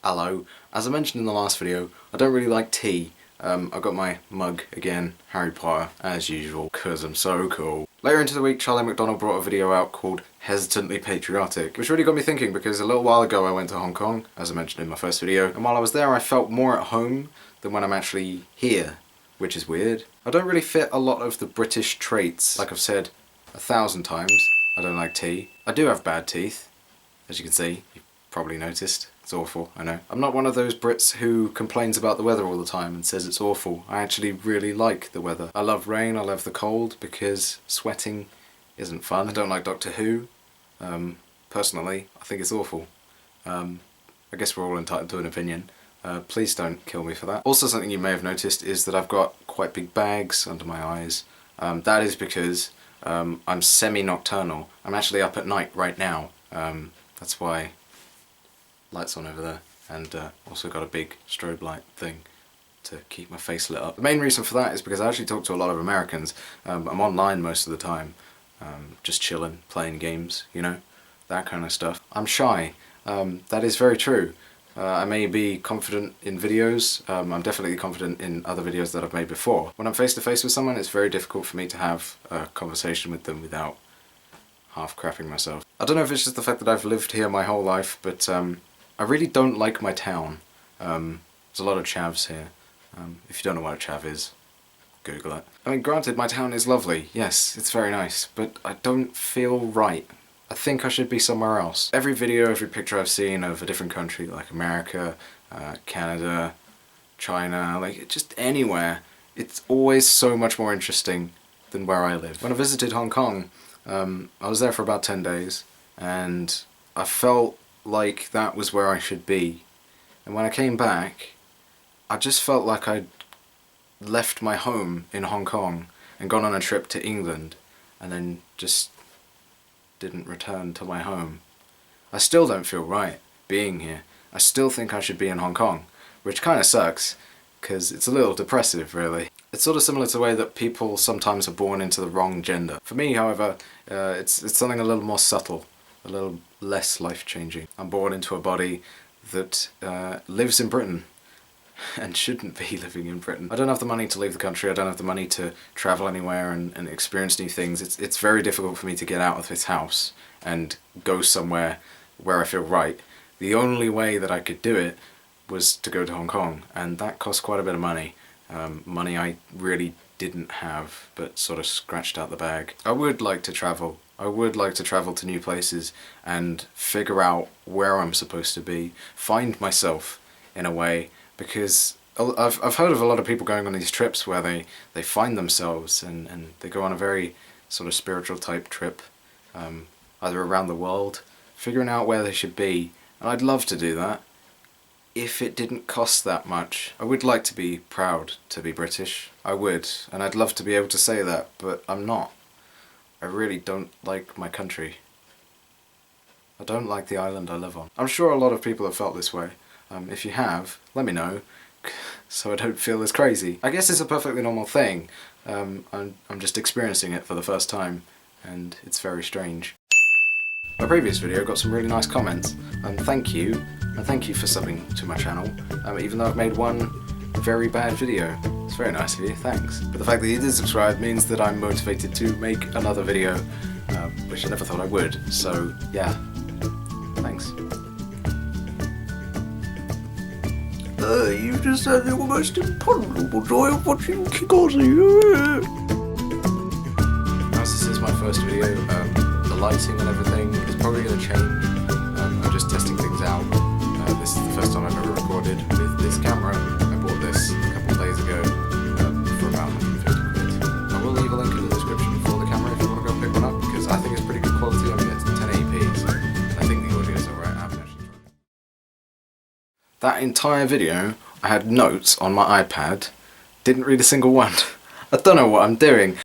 Hello. As I mentioned in the last video, I don't really like tea. I've got my mug again, Harry Potter, as usual, because I'm so cool. Later into the week, Charlie McDonald brought a video out called Hesitantly Patriotic, which really got me thinking because a little while ago I went to Hong Kong, as I mentioned in my first video, and while I was there I felt more at home than when I'm actually here, which is weird. I don't really fit a lot of the British traits. Like I've said 1,000 times, I don't like tea. I do have bad teeth, as you can see. You've probably noticed. It's awful, I know. I'm not one of those Brits who complains about the weather all the time and says it's awful. I actually really like the weather. I love rain, I love the cold, because sweating isn't fun. I don't like Doctor Who. Personally, I think it's awful. I guess we're all entitled to an opinion. Please don't kill me for that. Also, something you may have noticed is that I've got quite big bags under my eyes. That is because I'm semi-nocturnal. I'm actually up at night right now. That's why lights on over there, and also got a big strobe light thing to keep my face lit up. The main reason for that is because I actually talk to a lot of Americans. I'm online most of the time, just chilling, playing games, you know, that kind of stuff. I'm shy. That is very true. I may be confident in videos, I'm definitely confident in other videos that I've made before. When I'm face to face with someone, it's very difficult for me to have a conversation with them without half crapping myself. I don't know if it's just the fact that I've lived here my whole life, but I really don't like my town. There's a lot of chavs here. If you don't know what a chav is, Google it. I mean, granted, my town is lovely, yes, it's very nice, but I don't feel right. I think I should be somewhere else. Every video, every picture I've seen of a different country, like America, Canada, China, like just anywhere, it's always so much more interesting than where I live. When I visited Hong Kong, I was there for about 10 days, and I felt like that was where I should be. And when I came back, I just felt like I'd left my home in Hong Kong and gone on a trip to England, and then just didn't return to my home. I still don't feel right being here. I still think I should be in Hong Kong, which kind of sucks, because it's a little depressive, really. It's sort of similar to the way that people sometimes are born into the wrong gender. For me, however, it's something a little more subtle, a little less life-changing. I'm born into a body that lives in Britain and shouldn't be living in Britain. I don't have the money to leave the country, I don't have the money to travel anywhere and experience new things. It's very difficult for me to get out of this house and go somewhere where I feel right. The only way that I could do it was to go to Hong Kong, and that cost quite a bit of money. Money I really didn't have, but sort of scratched out the bag. I would like to travel. I would like to travel to new places and figure out where I'm supposed to be, find myself in a way, because I've heard of a lot of people going on these trips where they find themselves and they go on a very sort of spiritual type trip, either around the world, figuring out where they should be, and I'd love to do that if it didn't cost that much. I would like to be proud to be British, I would, and I'd love to be able to say that, but I'm not. I really don't like my country. I don't like the island I live on. I'm sure a lot of people have felt this way. If you have, let me know, so I don't feel as crazy. I guess it's a perfectly normal thing. I'm just experiencing it for the first time, and it's very strange. My previous video got some really nice comments, thank you, and thank you for subbing to my channel, even though I've made one very bad video. It's very nice of you, thanks. But the fact that you did subscribe means that I'm motivated to make another video, which I never thought I would, so yeah, thanks. You just had the almost imponderable joy of watching KingOzzie. As this is my first video, the lighting and everything is probably going to change. I'm just testing things out. This is the first time I've ever recorded with this camera. I bought this a couple of days ago for about 150 quid. I will leave a link in the description for the camera if you want to go pick one up, because I think it's pretty good quality. I mean, it's 1080p, so I think the audio is alright. I haven't actually tried it. That entire video, I had notes on my iPad, didn't read a single one. I don't know what I'm doing.